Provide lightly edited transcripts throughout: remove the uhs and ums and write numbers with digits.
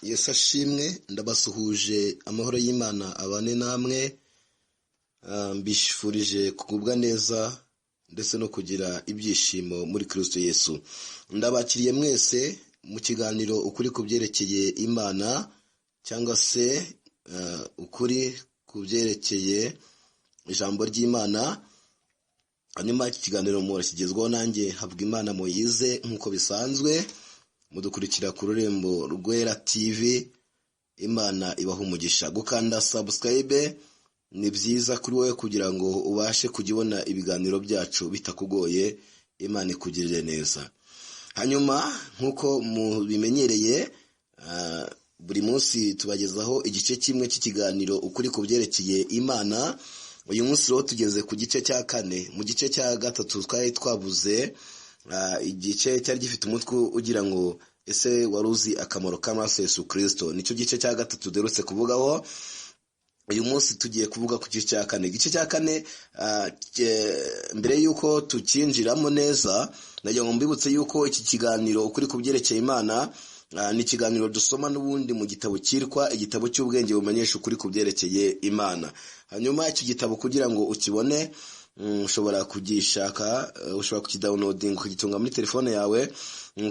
Yesu ashimwe, ndabasuhuje amahoro y'Imana abane namwe, mbifurije kugubwa neza ndetse no kugira ibyishimo muri Kristo Yesu. Ndabakiriye mwese mu kiganiro ukuri kubyerekeye Imana cyangwa se ukuri kubyerekeye ijambo ry'Imana. Hanyuma iki kiganiro kigezweho nanjye habwa Imana Moyize nk'uko bisanzwe. Mudukurikira ku Ururembo rweraTV. Imana ibaha umugisha. Gukanda subscribe ni byiza kuri wowe kugira ngo ubashe kujibona ibiganiro byacu bitakugoye. Imana ikugirire neza. Hanyuma nkuko mubimenyereye, buri munsi tubagezaho igice kimwe cy'ikiganiro ukuri kubyerekeye Imana. Uyu munsi rero tugeze ku gice cya 4. Mu gice cya 3 twari twavuze igice cyari gifite umutwe ugira ngo ese waruzi akamaro k'amaraso Yesu Kristo. Nicyo gice cya 3 derutse kuvugaho. Uyu munsi tugiye kuvuga ku gice cya 4. Igice cya 4 mbere yuko tukinjiramo neza, nagira ngo mbibutse yuko iki kiganiro ukuri kubyerekeye Imana ni ikiganiro dusoma n'ubundi mu gitabo cyitwa igitabo cy'ubwenge bumenyesha ukuri kubyerekeye Imana. Hanyuma iki gitabo kugira ngo ukibone, ushobora kugishaka, ushobora kukidownloading ukagitunga muri telefone yawe,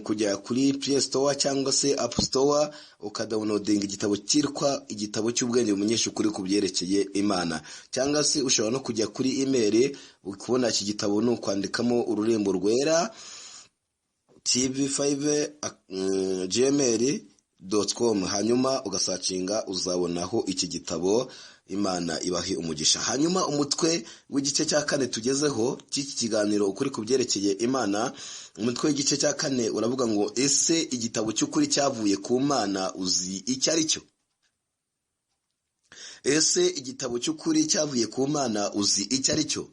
kujya kuri Play Store cyangwa se App Store ukadownloading igitabo cyitwa igitabo cy'ubwenge bumenyesha ukuri kubyerekeye Imana. Cyangwa se ushobora no kujya kuri email ukubona iki gitabo no kwandikamo ururembo rwera tv5@gmail.com, hanyuma ugasacinga uzabonaho iki gitabo. Imana ibahe umugisha. Hanyuma umutwe w'igice cya 4 tugezeho cy'iki kiganiro ukuri kubyerekeye Imana, umutwe w'igice cya 4 uravuga ngo ese igitabo cy'ukuri cyavuye ku Mana uzi icyo ari cyo? Ese igitabo cy'ukuri cyavuye ku Mana uzi icyo ari cyo?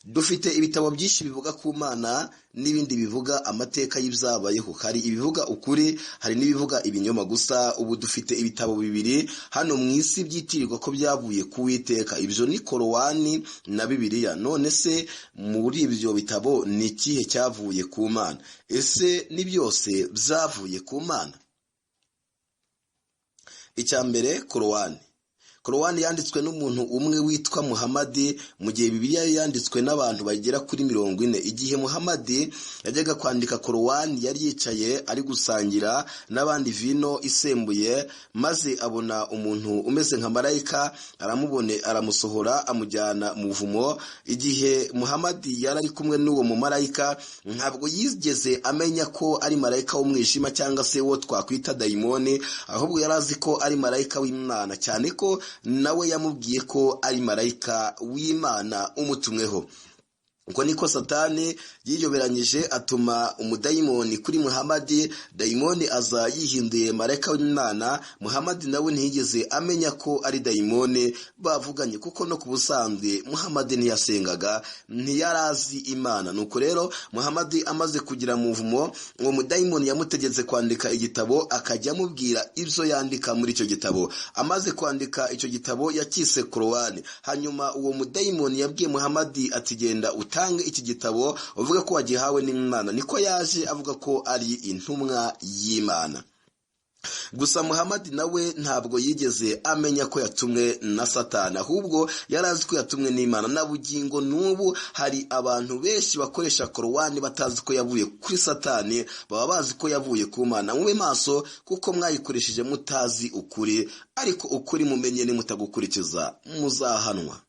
Dufite ibitabo byinshi bivuga ku Mana n'ibindi bivuga amateka y'ibyabayeho. Hari ibivuga ukuri, hari n'ibivuga ibinyoma. Gusa ubu dufite ibitabo bibiri hano mu isi byitirirwa ko byavuye ku Uwiteka. Ibyo ni korowani na bibiriya. None se muri ibyo bitabo nikihe cyavuye ku Mana? Ese ni byose byavuye ku Mana? Icya mbere, korowani. Korowani yanditswe n'umuntu umwe witwa Muhamadi, mu gihe Bibiliya yanditswe n'abantu bagera kuri 40. Igihe Muhamadi yajyaga kwandika korowani yari yicaye ari gusangira n'abandi vino isembuye, maze abona umuntu umeze nka marayika, aramusohora amujyana mu buvumo. Igihe Muhamadi yari ari kumwe n'uwo mu marayika, ntabwo yigeze amenya ko ari marayika w'umwijima cyangwa se wo twakwita dayimoni, ahubwo yari azi ko ari marayika w'Imana, cyane ko nawe yamubwiye ko ari marayika w'Imana umutumweho. Uko niko Satani yiyoberanyije atuma umudayimoni kuri Muhamadi. Dayimoni aza yihinduye marayika w'Imana. Muhamadi nawe ntiyigeze amenya ko ari dayimoni bavuganye, kuko no kubusanzwe Muhamadi ntiyasengaga, ntiyarazi Imana. Nuko rero Muhamadi amaze kugira mu buvumo, uwo mudayimoni yamutegetse kwandika igitabo, akajya amubwira ibyo yandika muri icyo gitabo. Amaze kwandika icyo gitabo yakise korowani. Hanyuma uwo mudayimoni yabwiye Muhamadi ati genda utange iki gitabo uvuga ko wagihawe n'Imana. Niko yaje avuga ko ari intumwa y'Imana. Gusa Muhamadi nawe ntabwo yigeze amenya ko yatumwe na Satani, ahubwo yarazi ko yatumwe n'Imana. Na bugingo n'ubu hari abantu benshi bakoresha korowani batazi ko yavuye kuri Satani, baba bazi ko yavuye ku Mana. Mube maso kuko mwayikoresheje mutazi ukuri, ariko ukuri mumenye ni mutagukurikiza muzahanwa.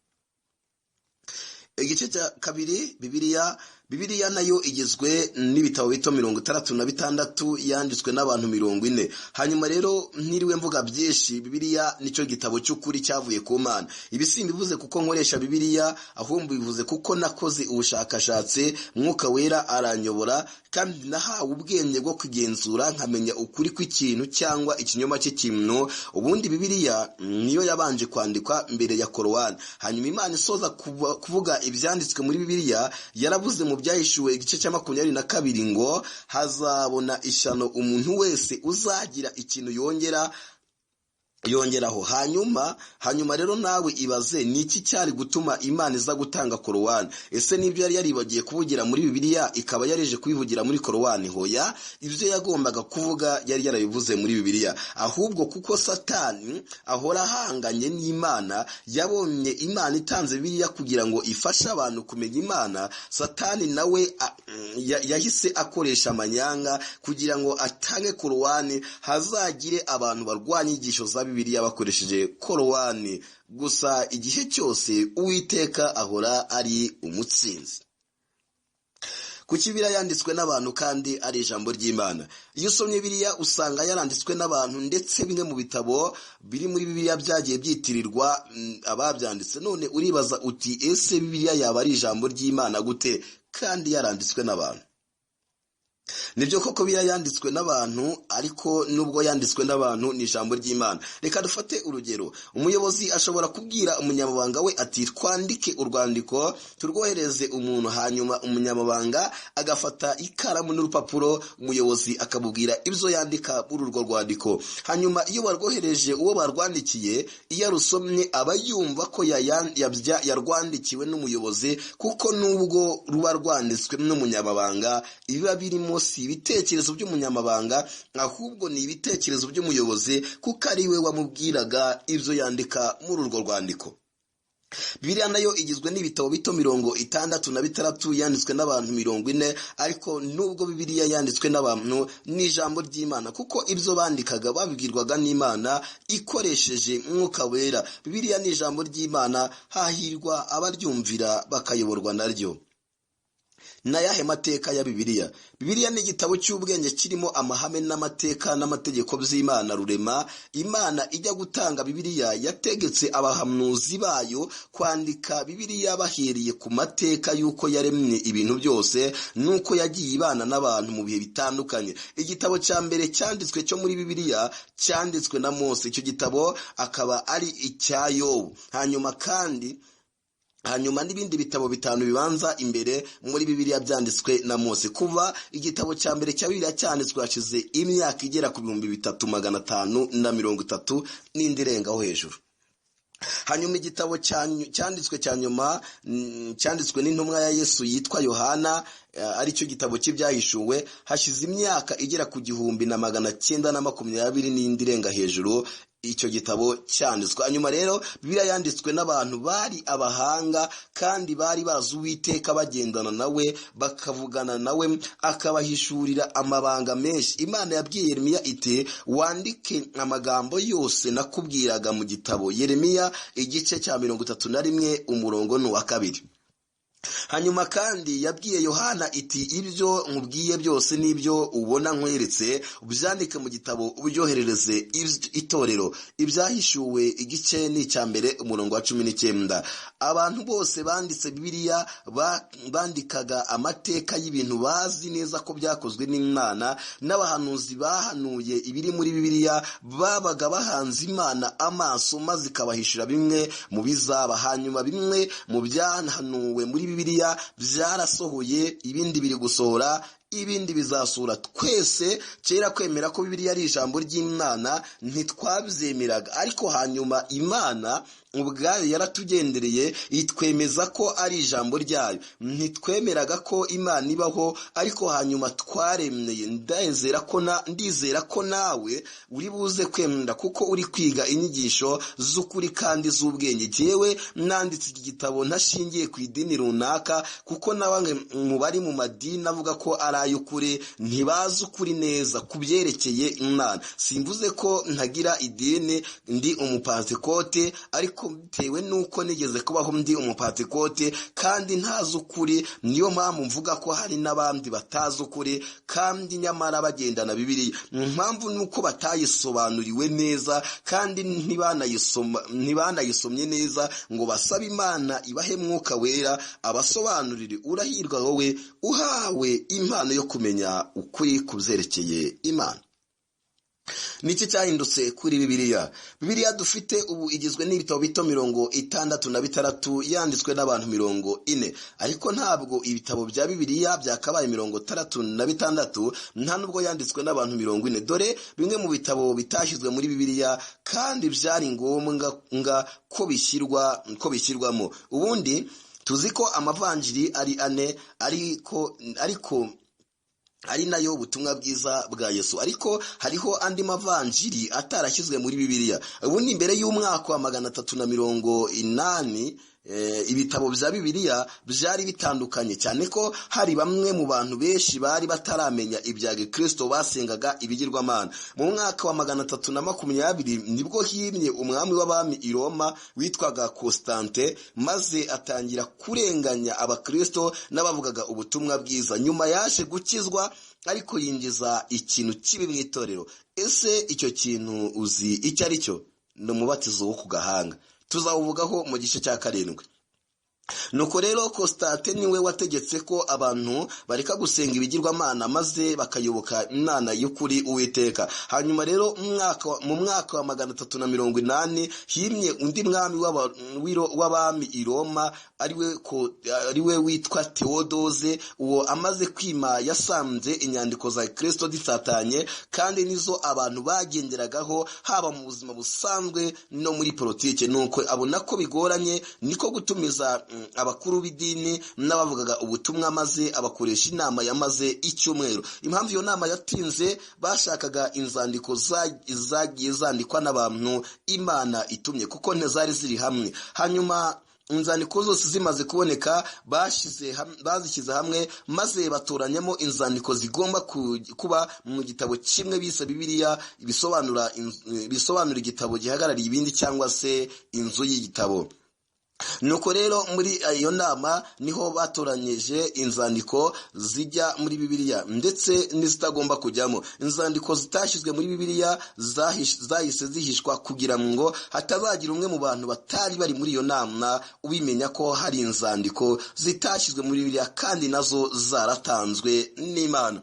Igice cya 2, Bibiliya. Bibiliya nayo igizwe n'ibitabo bito 66 yanditswe n'abantu 40. Hanyuma rero ntiriwe mvuga byinshi, Bibiliya nicyo gitabo cy'ukuri cyavuye ku Mana. Ibi simbivuze kuko nkoresha Bibiliya, ahubwo bivuze kuko nakoze ubushakashatsi, Mwuka Wera aranyobora, kandi nahawe ubwenge bwo kugenzura nkamenya ukuri kw'ikintu cyangwa ikinyoma cy'ikintu. Ubundi Bibiliya niyo yabanje kwandikwa mbere ya korowani. Hanyuma Imana isoza kuvuga ibyanditswe muri Bibiliya, yaravuze mu byahishuwe igice cya 22 ngo hazabona ishyano umuntu wese uzagira ikintu yongera yongeraho hanyuma rero nawe ibaze niki cyari gutuma Imana iza gutanga korowani? Ese nibyo yari yaribagiye kuvugira muri Bibiliya ikaba yareje kubivugira muri korowani? Hoya, ibyo yagombaga kuvuga yari yarabivuze muri Bibiliya. Ahubwo kuko Satani ahora ahanganye n'Imana, yabonye Imana itanze Bibiliya kugira ngo ifashe abantu kumenya Imana, Satani nawe yahise akoresha amanyanga kugira ngo atange korowani, hazagire abantu barwanya inyigisho za Bibiliya bakoresheje korowani. Gusa igihe cyose Uwiteka ahora ari umutsinzi. Kuki Bibiliya yanditswe n'abantu kandi ari ijambo ry'Imana? Iyo usomye Bibiliya usanga yaranditswe n'abantu, ndetse bimwe mu bitabo biri muri Bibiliya byagiye byitirirwa ababyanditse. None uribaza uti ese Bibiliya yaba ari ijambo ry'Imana gute kandi yaranditswe n'abantu? Nibyo koko Bibiliya yanditswe n'abantu, ariko nubwo yanditswe n'abantu ni ijambo ry'Imana. Reka dufate urugero. Umuyobozi ashobora kubwira umunyamabanga we ati twandike urwandiko turwohereze umuntu, hanyuma umunyamabanga agafata ikaramu n'urupapuro, umuyobozi akamubwira ibyo yandika muri urwo rwandiko. Hanyuma iyo barwohereje uwo barwandikiye, iyo arusomye aba yumva ko yarwandikiwe n'umuyobozi, kuko nubwo ruba rwanditswe n'umunyamabanga, biba birimo si ibitekerezo by'umunyamabanga, ahubwo ni ibitekerezo by'umuyobozi, kuko ari we wamubwiraga ibyo yandika muri urwo rwandiko. Bibiliya nayo igizwe n'ibitabo bito 66 yanditswe n'abantu 40, ariko nubwo Bibiliya yanditswe n'abantu ni ijambo ry'Imana, kuko ibyo bandikaga babibwirwaga n'Imana ikoresheje Mwuka Wera. Bibiliya ni ijambo ry'Imana, hahirwa abaryumvira bakayoborwa naryo. Nayahe mateka ya Bibiliya? Bibiliya ni igitabo cy'ubwenge kirimo amahame n'amateka n'amategeko by'Imana rurema. Imana ijya gutanga Bibiliya yategetse abahanuzi bayo kwandika Bibiliya bahereye ku mateka y'uko yaremye ibintu byose, nuko yagiye ibana n'abantu mu bihe bitandukanye. Igitabo cya mbere cyanditswe cyo muri Bibiliya cyanditswe na Mose. Icyo gitabo akaba ari icya Yobu. Hanyuma n'ibindi bitabo 5 bibanza imbere muri Bibiliya byanditswe na Mose. Kuva igitabo cya mbere cya Bibiliya cyanditswe hashize imyaka igera ku 3530 n'indirengaho hejuru. Hanyuma igitabo cyanditswe cya nyuma cyanditswe n'intumwa ya Yesu yitwa Yohana, aricyo gitabo cy'ibyahishuwe, hashize imyaka igera ku 1920 n'indirenga hejuru icyo gitabo cyanditswe. Hanyuma rero Bibiliya yanditswe n'abantu bari abahanga, kandi bari bazi Uwiteka, bagendana nawe, bakavugana nawe, akabahishurira amabanga menshi. Imana yabwiye Yeremiya iti wandike amagambo yose nakubwiraga mu gitabo. Yeremiya igice cya 31 umurongo wa 2. Hanyuma kandi yabwiye Yohana iti ibyo nkubwiye byose n'ibyo ubona nkweretse ubyandike mu gitabo ubyoherereze itorero. Ibyahishuwe igice ni cya mbere umurongo wa 19. Abantu bose banditse Bibiliya bandikaga amateka y'ibintu bazi neza ko byakozwe n'Imana, n'abahanuzi bahanuye ibiri muri Bibiliya babaga bahanze Imana amaso, maze ikabahishura bimwe mu bizaba. Hanyuma bimwe mu byahanuwe muri Bibiliya byarasohoye, ibindi biri gusohora, ibindi bizasura. Twese kera kwemera ko Bibiliya ari ijambo ry'Imana ntitwabyemeraga, ariko hanyuma Imana ubwayo yaratugendereye itwemeza ko ari ijambo ryayo. Ntitwemeraga ko Imana ibaho, ariko hanyuma twaremeye. Ndizera ko nawe uri buze kwemera, kuko uri kwiga inyigisho z'ukuri kandi z'ubwenge. Jewe nanditse iki gitabo ntashingiye ku idini runaka, kuko n'abamwe mu bari mu madini avuga ko ari ay'ukuri ntibazi ukuri neza kubyerekeye Imana. Simvuze ko ntagira idini, ndi umupantekote, ariko bitewe nuko nigeze kubaho ndi umupantekote kandi ntazi ukuri, niyo mpamvu mvuga ko hari n'abandi batazi ukuri kandi nyamara bagendana Bibiliya. Impamvu nuko batayisobanuriwe neza kandi ntibanayisomye neza ngo basabe Imana ibahe Mwuka Wera abasobanurire. Urahirwa wowe uhawe impano yo kumenya ukuri kubyerekeye Imana. Niki cyahindutse kuri bibiriya? Bibiriya dufite ubu igizwe n'ibitabo bito 66 yanditswe n'abantu 40, ariko ntabwo ibitabo bya bibiriya byakabaye 36, nta nubwo yanditswe n'abantu 40. Dore bimwe mu bitabo bitashyizwe muri bibiriya kandi byari ngombwa ko bishyirwamo. Ubundi tuzi ko amavanjiri ari 4, ariko ari nayo ubutumwa bwiza bwa Yesu, ariko hariho andi mavanjiri atarashyizwe muri bibiriya. Ubundi imbere y'umwaka wa 380 ibitabo bya bibiriya byari bitandukanye cyane ko hari bamwe mu bantu benshi bari bataramenya ibya Kristo basengaga ibigirwamana. Mu mwaka wa 320 nibwo himye umwami w'abami i Roma witwaga Constante, maze atangira kurenganya abakristo n'abavugaga ubutumwa bwiza. Nyuma yaje gukizwa, ariko yinjiza ikintu kibi mu itorero. Ese icyo kintu uzi icyo ari cyo? Ni umubatizo wo ku gahanga. Tuzawuvugaho mu gice cya 7. Nuko rero Constante niwe wategetse ko abantu bareka gusenga ibigirwamana maze bakayoboka Imana y'ukuri Uwiteka. Hanyuma rero mu mwaka wa 380 himye undi mwami w'abami i Roma ariwe witwa Theodose. Uwo amaze kwima yasanze inyandiko za Kristo disatanye, kandi nizo abantu bagenderagaho haba mu buzima busanzwe no muri politike. Nuko abona ko bigoranye, niko gutumiza abakuru b'idini n'abavugaga ubutumwa, maze abakoresha inama yamaze icyumweru. Impamvu iyo nama yatinze, bashakaga inzandiko zagiye zandikwa n'abantu Imana itumye, kuko ntizari ziri hamwe. Hanyuma inzandiko zose zimaze kuboneka, bazishyize hamwe maze batoranyamo inzandiko zigomba kuba mu gitabo kimwe bise Bibiriya, bisobanura igitabo gihagarariye ibindi cyangwa se inzu y'igitabo. Nuko rero muri iyo nama niho batoranyije inzandiko zijya muri Bibiriya ndetse n'izitagomba kujyamo. Inzandiko zitashyizwe muri Bibiriya zahise zihishwa kugira ngo hatazagira umwe mu bantu batari bari muri iyo nama ubimenya ko hari inzandiko zitashyizwe muri Bibiriya kandi nazo zaratanzwe n'Imana.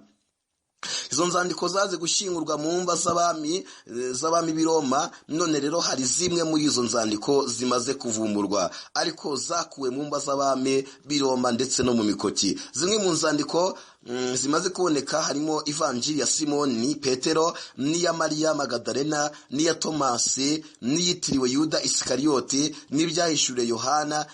Izo nzandiko zaze gushyingurwa mu mva z'abami b'i Roma. None rero hari zimwe muri izo nzandiko zimaze kuvumburwa, ariko zakuwe mu mva z'abami b'i Roma ndetse no mu mikoki. Zimwe mu nzandiko zimaze kuboneka harimo ivanjiri ya Simoni Petero, n'iya Mariya Magadalena, n'iya Tomasi, n'iyitiriwe Yuda Isikariyoti, n'ibyahishuriwe Yohana.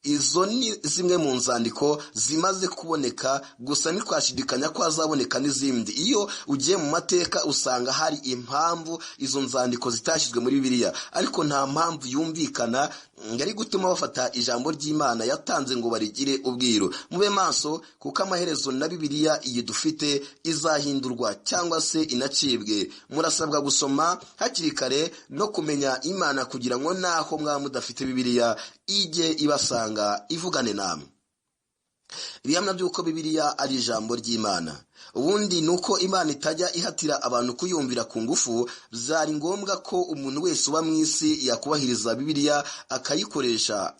Izo ni zimwe mu nzandiko zimaze kuboneka, gusa ntitwashidikanya ko hazaboneka n'izindi. Iyo ugiye mu mateka usanga hari impamvu izo nzandiko zitashyizwe muri Bibiriya, ariko nta mpamvu yumvikana yari gutuma bafata ijambo ry'Imana yatanze ngo barigire ubwiru. Mube maso, kuko amaherezo na Bibiriya iyi dufite izahindurwa cyangwa se inacibwe. Murasabwa gusoma hakiri kare no kumenya Imana kugira ngo naho mwaba mudafite Bibiriya ijye ibasanga ivugane namwe. Ibihamya by'uko Bibiriya ari ijambo ry'Imana. Ubundi nuko Imana itajya ihatira abantu kuyumvira ku ngufu. Byari ngombwa ko umuntu wese uba mu isi yakubahiriza Bibiriya akayikoresha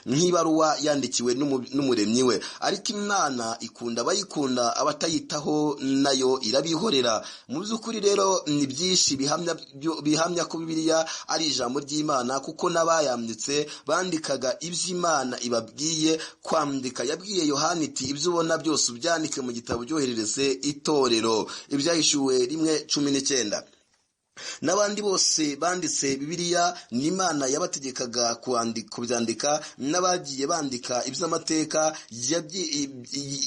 nk'ibaruwa yandikiwe n'umuremyi we. Ariko Imana ikunda abayikunda, abatayitaho nayo irabihorera. Mu by'ukuri rero ni byinshi bihamya ko Bibiriya ari ijambo ry'Imana, kuko n'abayanditse bandikaga iby'Imana ibabwiye kwandika. Yabwiye Yohana iti, ibyo ubona byose ubyandike mu gitabo byoherereze itorero. Ibyahishuwe 1:19. N'abandi bose banditse Bibiriya n'Imana yabategekaga kubyandika, n'abagiye bandika iby'amateka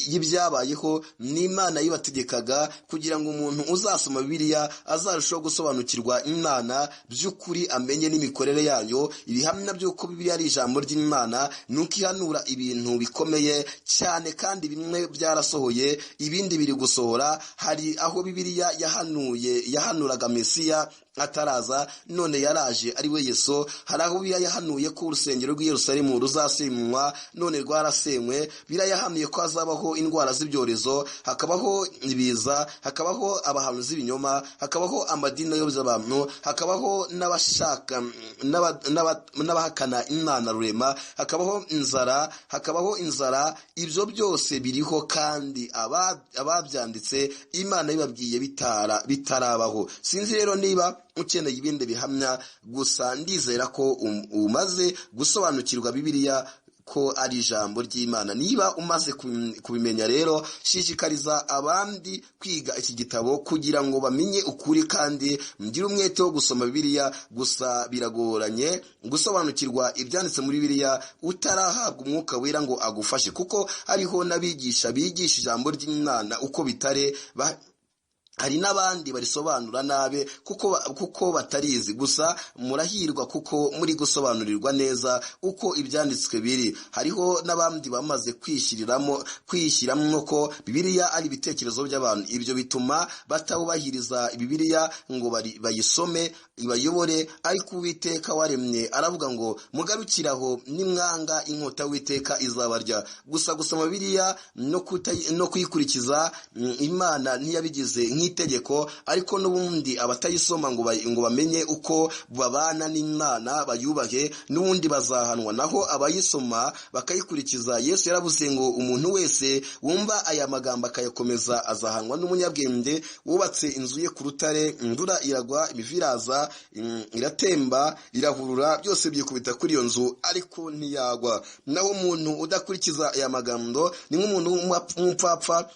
y'ibyabayeho n'Imana yibategekaga, kugira ngo umuntu uzasoma Bibiriya azarushaho gusobanukirwa Imana by'ukuri, amenye n'imikorere yayo. Ibihamya by'uko Bibiriya ari ijambo ry'Imana nuko ihanura ibintu bikomeye cyane, kandi bimwe byarasohoye, ibindi biri gusohora. Hari aho Bibiriya yahanuraga Mesiya ataraza none yaraje ari we Yesu. Hari aho yahanuye ko urusengero rw'i Yerusalemu ruzasenywa none rwarasenywe. Birayahanuye ko hazabaho indwara z'ibyorezo, hakabaho ibiza, hakabaho abahanuzi b'ibinyoma, hakabaho amadini ayoboza abantu, hakabaho n'abahakana Imana rurema, hakabaho inzara. Ibyo byose biriho kandi ababyanditse Imana yibabwiye bitarabaho. Sinzi rero niba ukeneye ibindi bihamya, gusa ndizera ko umaze gusobanukirwa Bibiliya ko ari ijambo ry'Imana. Niba umaze kubimenya rero, shishikariza abandi kwiga iki gitabo kugira ngo bamenye ukuri, kandi mugire umwete wo gusoma Bibiliya. Gusa biragoranye gusobanukirwa ibyanditse muri Bibiliya utarahabwa umwuka wera ngo agufashe, kuko hariho n'abigisha bigisha ijambo ry'Imana uko bitare. Hari n'abandi barisobanura nabe kuko batarizi. Gusa murahirwa kuko muri gusobanurirwa neza uko ibyanditswe biri. Hariho n'abandi bamaze kwishyiramo ko Bibiliya ari ibitekerezo by'abantu. Ibyo bituma batawubahiriza Bibiliya ngo bayisome ibayobore. Ariko Uwiteka waremye aravuga ngo mugarukiraho nimwanga inkota Uwiteka izabarya. Gusa gusoma Bibiliya no kuyikurikiza Imana ntiyabigize itegeko, ariko n'ubundi abatayisoma ngo bamenye uko babana n'Imana bayubahe, n'ubundi bazahanwa. Naho abayisoma bakayikurikiza, Yesu yaravuze ngo umuntu wese wumva aya magambo akayakomeza azahanwa n'umunyabwenge wubatse inzu ye ku rutare. Imvura iragwa, imivu iraza, iratemba, irahurura, byose byikubita kuri iyo nzu ariko ntiyagwa. Naho umuntu udakurikiza aya magambo ni nk'umuntu w'umupfapfa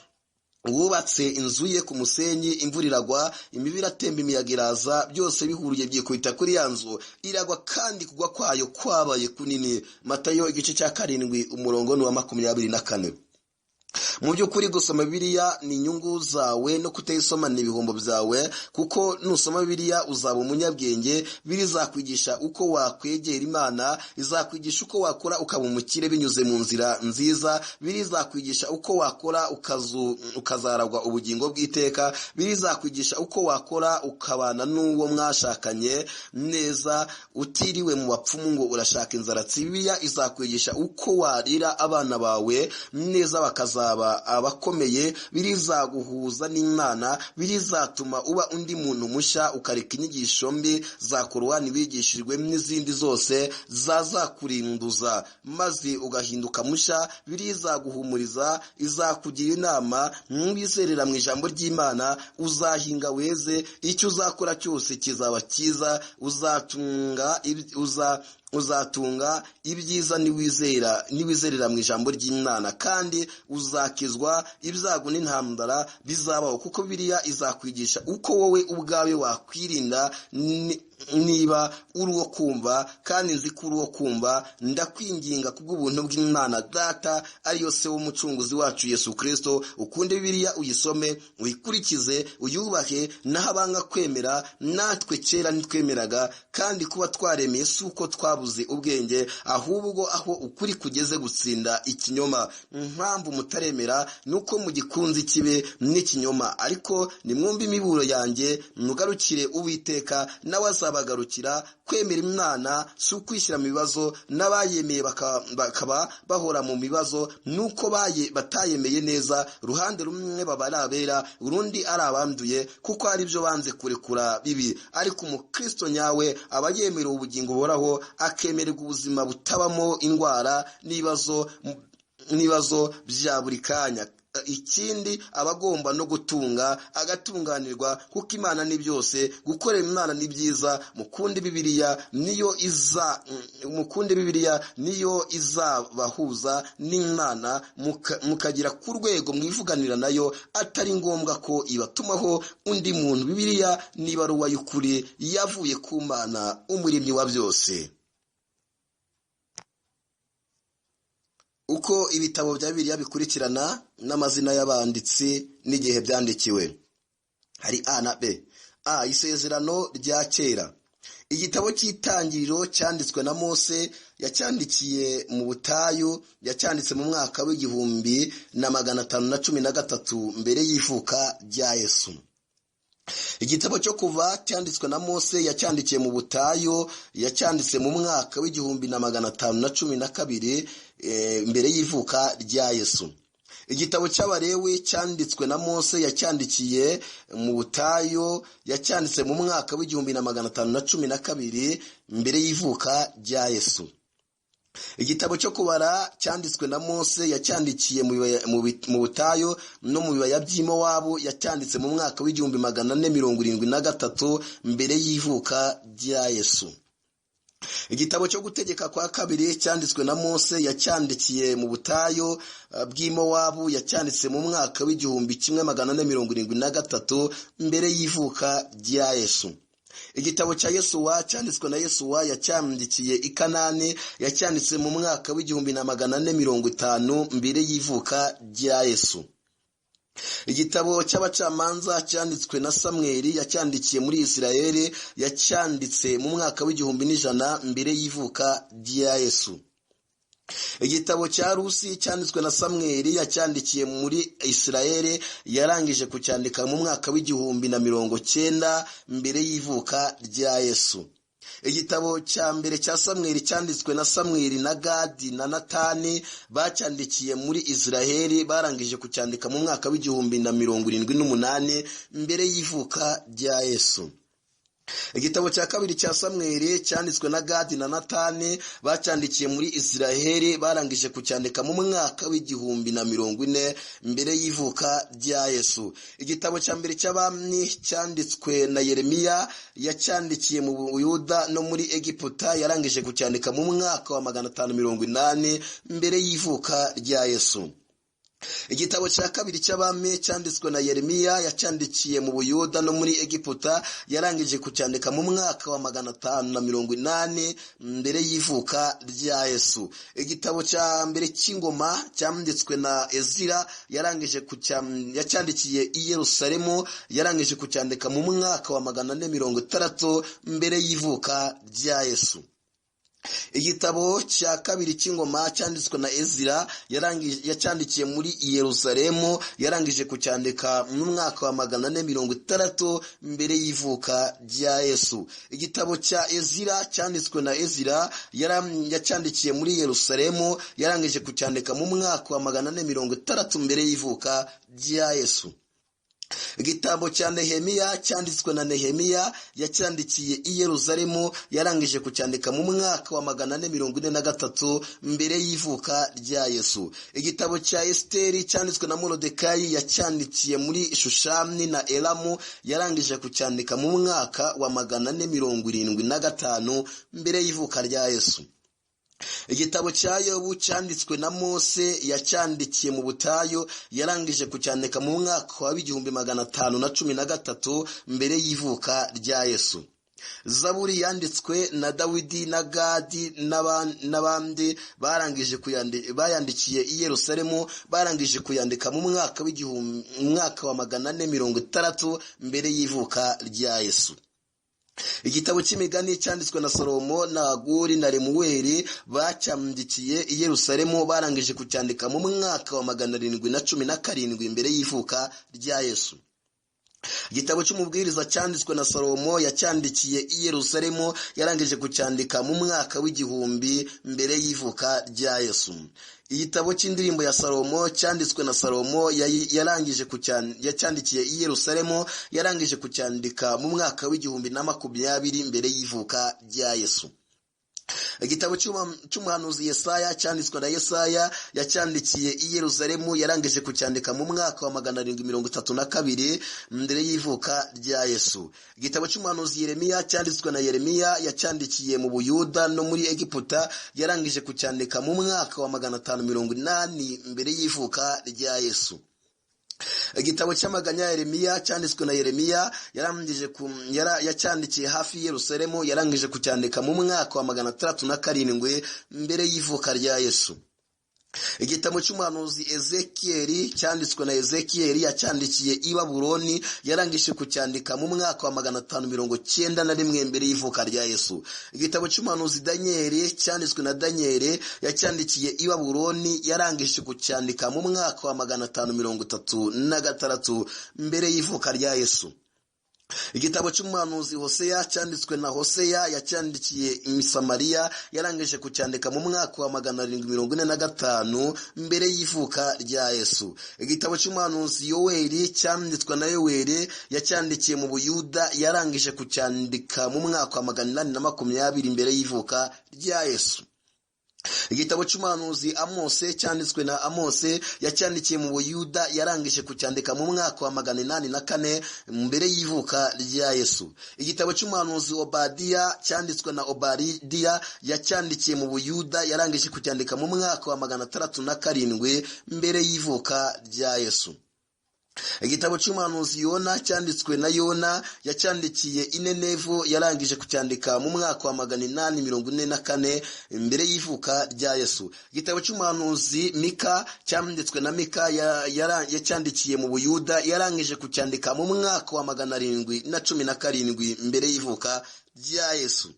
wubatse inzu ye ku musenyi. Imvura iragwa, imivu iratemba, imiyaga iraza, byose bihuruye byikubita kuri ya nzu, iragwa kandi kugwa kwayo kwabaye kunini. Matayo igice cya 7 umurongo wa 24. Mu by'ukuri gusoma Bibiliya ni inyungu zawe, no kutayisoma ni ibihombo byawe, kuko nusoma Bibiliya uzaba umunyabwenge. Bizakwigisha uko wakwegera Imana, izakwigisha uko wakora ukaba umukire binyuze mu nzira nziza. Bizakwigisha uko wakora ukazaragwa ubugingo bw'iteka. Bizakwigisha uko wakora ukabana n'uwo mwashakanye neza utiriwe mu bapfumu ngo urashaka inzaratsi. Bibiliya izakwigisha uko warira abana bawe neza bakazaba abakomeye. Birizaguhuza n'Imana, birizatuma uba undi muntu mushya, ukareka inyigisho mbi za korowani bigishijwe n'izindi zose zazakurinduza, maze ugahinduka mushya. Birizaguhumuriza, izakugira inama, mwizerera mu ijambo ry'Imana, uzahinga weze, icyo uzakora cyose kizaba cyiza, uzatunga ibyiza niwizerera mu ijambo ry'Imana, kandi uzakizwa ibyago n'intambara bizabaho. Kuko Bibiliya izakwigisha uko wowe ubwawe wakwirinda. Niba uri uwo kumva, kandi nzi ko uri uwo kumva, ndakwinginga kubw'ubuntu bw'Imana Data ariyo se w'umucunguzi wacu Yesu Kristo, ukunde Bibiliya, uyisome, uyikurikize, uyubahe. Naho abanga kwemera, natwe kera ntitwemeraga, kandi kuba twaremeye si uko twabuze ubwenge, ahubwo aho ukuri kugeze gutsinda ikinyoma. Impamvu mutaremera nuko mugikunze ikibe n'ikinyoma. Ariko nimwumve imiburo yanjye, mugarukire Uwiteka, nawe azabagarukira. Kwemera Imana si ukwishyira mu bibazo, n'abayemeye bakaba bahora mu bibazo nuko batayemeye neza. Ruhande rumwe baba ari abera, urundi ari abanduye, kuko ari byo banze kurekura bibi. Ariko umukristo nyawe aba yemera ubugingo buhoraho, akemererwa ubuzima butabamo indwara n'ibibazo bya buri kanya. Ikindi aba agomba no gutunga, agatunganirwa, kuko Imana ni byose. Gukorera Imana ni byiza. Mukunde Bibiliya niyo izabahuza n'Imana, mukagira ku rwego mwivuganira nayo, atari ngombwa ko ibatumaho undi muntu. Bibiliya ni ibaruwa y'ukuri yavuye ku Mana, umuremyi wa byose. Uko ibitabo bya Bibiliya bikurikirana n'amazina y'abanditsi n'igihe byandikiwe. Hari A na B. A. Isezerano rya kera. Igitabo cy'Itangiriro cyanditswe na Mose, yacyandikiye mu butayu, yacyanditse mu mwaka w'1513 mbere y'ivuka rya Yesu. Igitabo cyo kuva cyanditswe na Mose, yacyandikiye mu butayu, yacyanditse mu mwaka w'1512 mbere y'ivuka rya Yesu. Igitabo cy'Abalewi cyanditswe na Mose, yacyandikiye mu butayu, yacyanditse mu mwaka w'1512 mbere y'ivuka rya Yesu. Igitabo cyo kubara cyanditswe na Mose, yacyandikiye mu butayu no mu bibaya by'Imowabu, yacyanditse mu mwaka w'1473 mbere y'ivuka rya Yesu. Igitabo cyo gutegeka kwa kabiri cyanditswe na Mose, yacyandikiye mu butayu bw'Imowabu, yacyanditse mu mwaka w'1473 mbere y'ivuka rya Yesu. Igitabo cya Yesuwa cyanditswe na Yesuwa, yacyandikiye i Kanani, yacyanditse mu mwaka w'1450 mbere y'ivuka rya Yesu. Igitabo cy'Abacamanza cyanditswe na Samweli, yacyandikiye muri Isirayeli, yacyanditse mu mwaka w'1100 mbere y'ivuka rya Yesu. Igitabo cya Urushi cyanditswe na Samweli, yacyandikiye muri Isirayeli, yarangije kucyandika mu mwaka w'1090 mbere y'ivuka rya Yesu. Igitabo cya mbere cya Samweli cyanditswe na Samweli na Gadi na Natani, bacyandikiye muri Isirayeli, barangije kucyandika mu mwaka w'1078 mbere y'ivuka rya Yesu. Igitabo cya kabiri cya Samweli cyanditswe na Gadi na Natani, bacyandikiye muri Isirayeli, barangije kucyandika mu mwaka w'1040 mbere y'ivuka rya Yesu. Igitabo cya mbere cy'Abami cyanditswe na Yeremiya, yacyandikiye mu Buyuda no muri Egiputa, yarangije kucyandika mu mwaka wa 580 mbere y'ivuka rya Yesu. Igitabo cya kabiri cy'Abami cyanditswe na Yeremiya, yacyandikiye mu Buyuda no muri Egiputa, yarangije kucyandika mu mwaka wa 580 mbere y'ivuka rya Yesu. Igitabo cya mbere cy'Ingoma cyanditswe na Ezira, yacyandikiye i Yerusalemu, yarangije kucyandika mu mwaka wa 460 mbere y'ivuka rya Yesu. Igitabo cya kabiri cy'Ingoma cyanditswe na Ezira, yacyandikiye muri Yerusalemu, yarangije kucyandika mu mwaka wa 460 mbere y'ivuka rya Yesu. Igitabo cya Ezira cyanditswe na Ezira, yacyandikiye muri Yerusalemu, yarangije kucyandika mu mwaka wa 460 mbere y'ivuka rya Yesu. Igitabo cya Nehemiya cyanditswe na Nehemiya, yacyandikiye i Yerusalemu, yarangije kucyandika mu mwaka wa 443 mbere y'ivuka rya Yesu. Igitabo cya Esiteri cyanditswe na Morodekayi, yacyandikiye muri Shushani na Elamu, yarangije kucyandika mu mwaka wa 475 mbere y'ivuka rya Yesu. Igitabo cya Yobu cyanditswe na Mose, yacyandikiye mu butayu, yarangije kucyandika mu mwaka wa 1513 mbere y'ivuka rya Yesu. Zaburi yanditswe na Dawidi na Gadi n'abandi, bayandikiye i Yerusalemu, barangije kuyandika mu mwaka wa 460 mbere y'ivuka rya Yesu. Igitabo cy'Imigani cyanditswe na Salomo na Aguri na Lemuweli, bacyandikiye i Yerusalemu, barangije kucyandika mu mwaka wa 717 mbere y'ivuka rya Yesu. Igitabo cy'Umubwiriza cyanditswe na Salomo, yacyandikiye i Yerusalemu, yarangije kucyandika mu mwaka w'1000 mbere y'ivuka rya Yesu. Igitabo cy'Indirimbo ya Salomo cyanditswe na Salomo, yacyandikiye i Yerusalemu, yarangije kucyandika mu mwaka w'1020 mbere y'ivuka rya Yesu. Igitabo cy'umuhanuzi Yesaya cyanditswe na Yesaya, yacyandikiye i Yerusalemu, yarangije kucyandika mu mwaka wa 732 mbere y'ivuka rya Yesu. Igitabo cy'umuhanuzi Yeremiya cyanditswe na Yeremiya, yacyandikiye mu Buyuda no muri Egiputa, yarangije kucyandika mu mwaka wa 580 mbere y'ivuka rya Yesu. Igitabo cy'Amaganya ya Yeremiya cyanditswe na Yeremiya, yacyandikiye hafi Yerusalemu, yarangije kucyandika mu mwaka wa 607 mbere y'ivuka rya Yesu. Igitabo cy'umuhanuzi Ezekiyeli cyanditswe na Ezekiyeli, yacyandikiye i Babuloni, yarangije kucyandika mu mwaka wa 591 mbere y'ivuka rya Yesu. Igitabo cy'umuhanuzi Danieli cyanditswe na Danieli, yacyandikiye i Babuloni, yarangije kucyandika mu mwaka wa 536 mbere y'ivuka rya Yesu. Igitabo cy'umuhanuzi Hoseya cyanditswe na Hoseya, yacyandikiye imisamariya, yarangije kucyandika mu mwaka wa 745 mbere y'ivuka rya Yesu. Igitabo cy'umuhanuzi Yoweli cyanditswe na Yoweli, yacyandikiye mu Buyuda, yarangije kucyandika mu mwaka wa 820 mbere y'ivuka rya Yesu. Igitabo cy'umuhanuzi Amose cyanditswe na Amose, yacyandikiye mu Buyuda, yarangije kucyandika mu mwaka wa 804 mbere y'ivuka rya Yesu. Igitabo cy'umuhanuzi Obadiya cyanditswe na Obadiya, yacyandikiye mu Buyuda, yarangije kucyandika mu mwaka wa 607 mbere y'ivuka rya Yesu. Igitabo cy'umuhanuzi Yona cyanditswe na Yona, yacyandikiye Inenevo, yarangije kucyandika mu mwaka wa 844 mbere y'ivuka rya Yesu. Igitabo cy'umuhanuzi Mika cyanditswe na Mika, yacyandikiye mu Buyuda, yarangije kucyandika mu mwaka wa 717 mbere y'ivuka rya Yesu.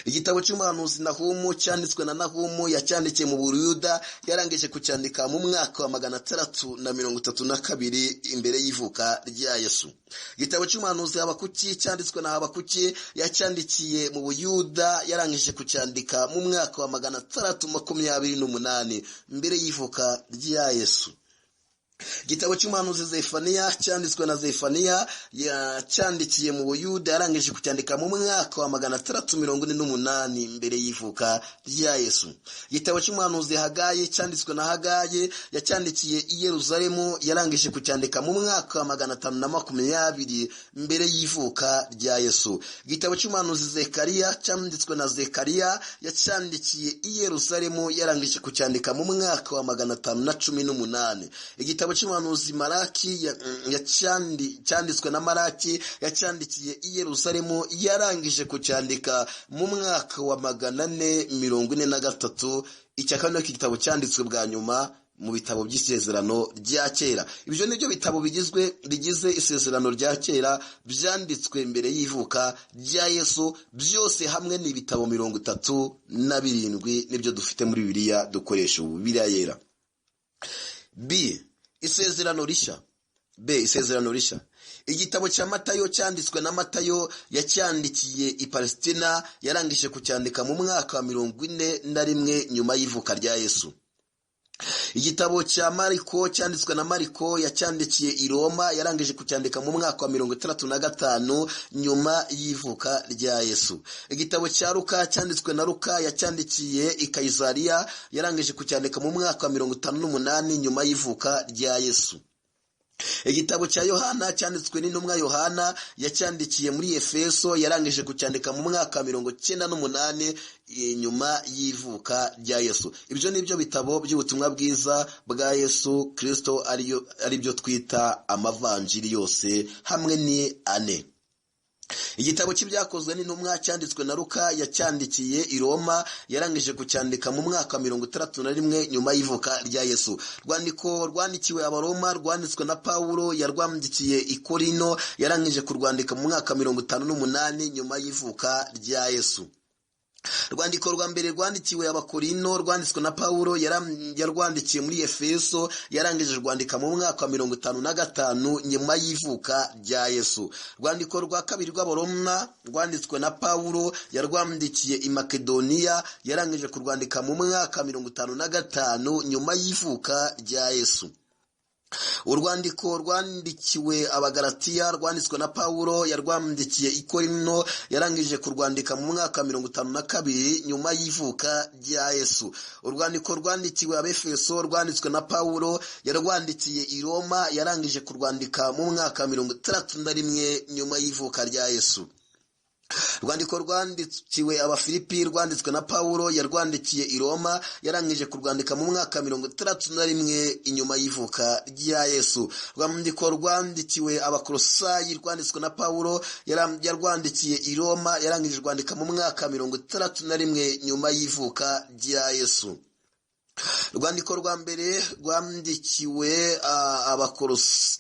Igitabo cy'umuhanuzi Nahumu cyanditswe na Nahumu, yacyandikiye mu Buyuda, yarangije kucyandika mu mwaka wa 632 imbere y'ivuka rya Yesu. Igitabo cy'umuhanuzi Habakuki cyanditswe na Habakuki, yacyandikiye mu Buyuda, yarangije kucyandika mu mwaka wa 628 mbere y'ivuka rya Yesu. Igitabo cy'umuhanuzi Zefaniya cyanditswe na Zefaniya, yacyandikiye mu Buyuda, yarangije kucyandika mu mwaka wa 648 mbere y'ivuka rya Yesu. Igitabo cy'umuhanuzi Hagayi cyanditswe na Hagayi, yacyandikiye i Yerusalemu, yarangije kucyandika mu mwaka wa 520 mbere y'ivuka rya Yesu. Igitabo cy'umuhanuzi Zekariya cyanditswe na Zekariya, yacyandikiye i Yerusalemu, yarangije kucyandika mu mwaka wa 518. Igitabo cy'umuhanuzi Malaki cyanditswe na Malaki, yacyandikiye i Yerusalemu, yarangije kucyandika mu mwaka wa 443. Icyakane cy'igitabo cyanditswe bwa nyuma mu bitabo by'isezerano rya kera. Ibyo nibyo bitabo bigize isezerano rya kera, byanditswe mbere y'ivuka rya Yesu. Byose hamwe ni ibitabo 37 nibyo dufite muri Bibiliya dukoresha Bibiliya yera. B. Isezerano rishya. B. Isezerano rishya. Igitabo cya Matayo cyanditswe na Matayo, yacyandikiye i Palestina, yarangije kucyandika mu mwaka wa 41 nyuma y'ivuka rya Yesu. Igitabo cya Mariko cyanditswe na Mariko, yacyandikiye i Roma, yarangije kucyandika mu mwaka wa 65 nyuma y'ivuka rya Yesu. Igitabo cya Luka cyanditswe na Luka, yacyandikiye i Kayisariya, yarangije kucyandika mu mwaka wa 58 nyuma y'ivuka rya Yesu. Igitabo cya Yohana cyanditswe n'intumwa Yohana, yacyandikiye muri Efeso, yarangije kucyandika mu mwaka wa 98 nyuma y'ivuka rya Yesu. Ibyo nibyo bitabo by'ubutumwa bwiza bwa Yesu Kristo, ari byo twita amavanjiri yose hamwe ni ane. Igitabo cy'ibyakozwe n'intumwa cyanditswe na Luka, yacyandikiye i Roma, yarangije kucyandika mu mwaka wa 61 nyuma y'ivuka rya Yesu. Rwandiko rwandikiwe Abaroma rwanditswe na Pawulo, yarwandikiye i Korino, yarangije kurwandika mu mwaka wa 58 nyuma y'ivuka rya Yesu. Rwandiko rwa mbere rwandikiwe Abakorino rwanditswe na Pawulo, yarwandikiye muri Efeso, yarangije rwandika mu mwaka wa 55 nyuma y'ivuka rya Yesu. Rwandiko rwa kabiri rw'Abaroma rwanditswe na Pawulo, yarwandikiye i Makedoniya, yarangije kurwandika mu mwaka wa 55 nyuma y'ivuka rya Yesu. Urwandiko rwandikiwe Abagalatiya rwanditswe na Pawulo, yarwandikiye i Korino, yarangije kurwandika mu mwaka wa 52 nyuma y'ivuka rya Yesu. Urwandiko rwandikiwe Abefeso rwanditswe na Pawulo, yarwandikiye i Roma, yarangije kurwandika mu mwaka wa 61 nyuma y'ivuka rya Yesu. Rwandiko rwandikiwe Abafilipi rwanditswe na Pawulo, yarwandikiye i Roma, yarangije kurwandika mu mwaka wa 61 inyuma y'ivuka rya Yesu. Rwandiko rwandikiwe Abakolosayi rwanditswe na Pawulo, yarwandikiye i Roma, yarangije kwandika mu mwaka wa 61 nyuma y'ivuka rya Yesu. Rwandiko rwa mbere rwandikiwe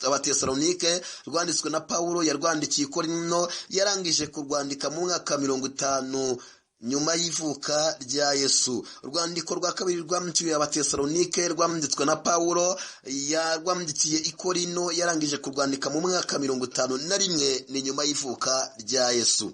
Abatesalonike rwanditswe na Pawulo, yarwandikiye i Korino, yarangije kurwandika mu mwaka wa 50 nyuma y'ivuka rya Yesu. Urwandiko rwa kabiri rwanditswe Abatesalonike rwanditswe na Pawulo yarwandikiye i Korino yarangije kurwandika mu mwaka 51 ni nyuma y'ivuka rya Yesu.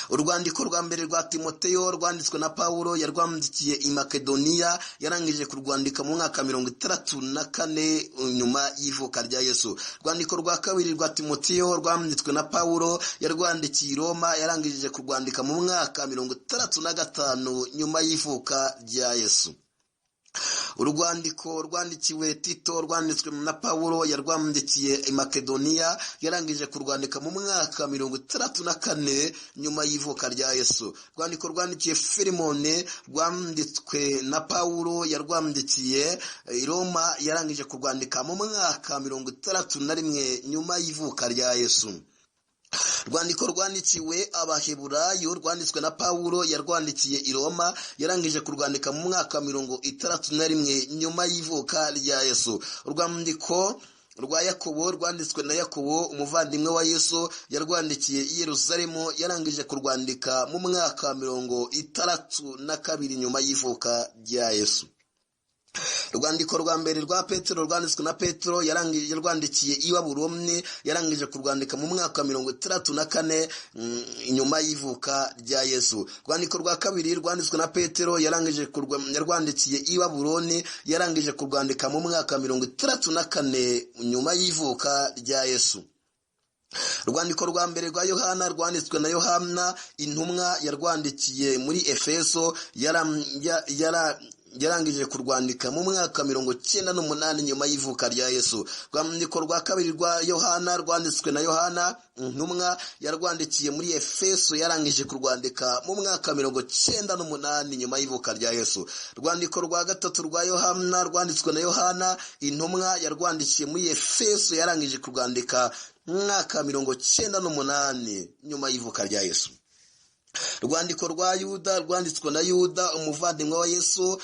Urwandiko rwa mbere rwa Timoteyo rwanditswe na Pawulo yarwandikiye i Makedoniya yarangije kurwandika mu mwaka 64 nyuma y'ivuka rya Yesu. Urwandiko rwa kabiri rwa Timoteyo rwanditswe na Pawulo yarwandikiye i Roma yarangije kurwandika mu mwaka 65 nyuma y'ivuka rya Yesu. Urwandiko rwandikiwe Tito rwanditswe na Pawulo yarwandikiye i Makedoniya yarangije kurwandika mu mwaka 64 nyuma y'ivuka rya Yesu. Urwandiko rwandikiye Filemone rwanditswe na Pawulo yarwandikiye i Roma yarangije kurwandika mu mwaka 61 nyuma y'ivuka rya Yesu. Rwandiko rwandikiwe Abaheburayo rwanditswe na Pawulo yarwandikiye i Roma yarangije kurwandika mu mwaka 61 nyuma y'ivuka rya Yesu. Urwandiko rwa Yakobo rwanditswe na Yakobo umuvandimwe wa Yesu yarwandikiye i Yerusalemu yarangije kurwandika mu mwaka 62 nyuma y'ivuka rya Yesu. Urwandiko rwa mbere rwa Petero rwanditswe na Petero yarangije rwandikiye i Babuloni yarangije kurwandika mu mwaka 64 nyuma y'ivuka rya Yesu. Urwandiko rwa kabiri rwanditswe na Petero yarwandikiye i Babuloni yarangije kurwandika mu mwaka 64 nyuma y'ivuka rya Yesu. Urwandiko rwa mbere rwa Yohana rwanditswe na Yohana intumwa yarwandikiye muri Efeso yarangije kurwandika mu mwaka 98 nyuma y'ivuka rya Yesu. Urwandiko rwa kabiri rwa Yohana rwanditswe na Yohana intumwa yarwandikiye muri Efeso yarangije kurwandika mu mwaka 98 nyuma y'ivuka rya Yesu. Urwandiko rwa gatatu rwa Yohana rwanditswe na Yohana intumwa yarwandikiye muri Efeso yarangije kurwandika mu mwaka 98 nyuma y'ivuka rya Yesu. Urwandiko rwa Yuda rwanditswe na Yuda umuvandimwe wa Yesu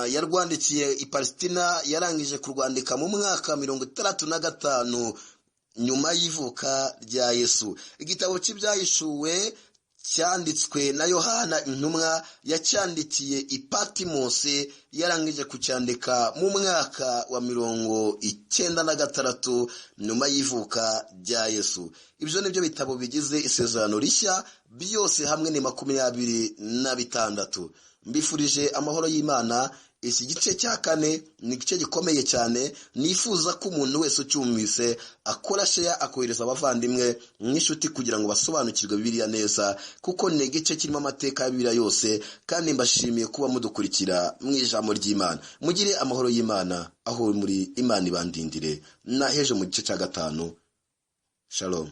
yarwandikiye i Palestina yarangije kurwandika mu mwaka 65 nyuma y'ivuka rya Yesu. Igitabo cy'ibyahishuwe cyanditswe na Yohana intumwa yacyandikiye i Patmos yarangije kucyandika mu mwaka wa 96 nyuma y'ivuka rya Yesu. Ibyo nibyo bitabo bigize isezerano rishya byose hamwe ni 26. Mbifurije amahoro y'Imana. Iki gice cya kane ni igice gikomeye cyane nifuza ko umuntu wese ucyumvise akora sheya akohereza abavandimwe n'ishuti kugira ngo basobanukirwe Bibiliya neza kuko ni igice kirimo amateka ya Bibiliya yose kandi mbashimiye kuba mudukurikira mu ijambo ry'Imana. Mugire amahoro y'Imana aho muri Imana ibandindire na heje mu gice cya 5. Shalom.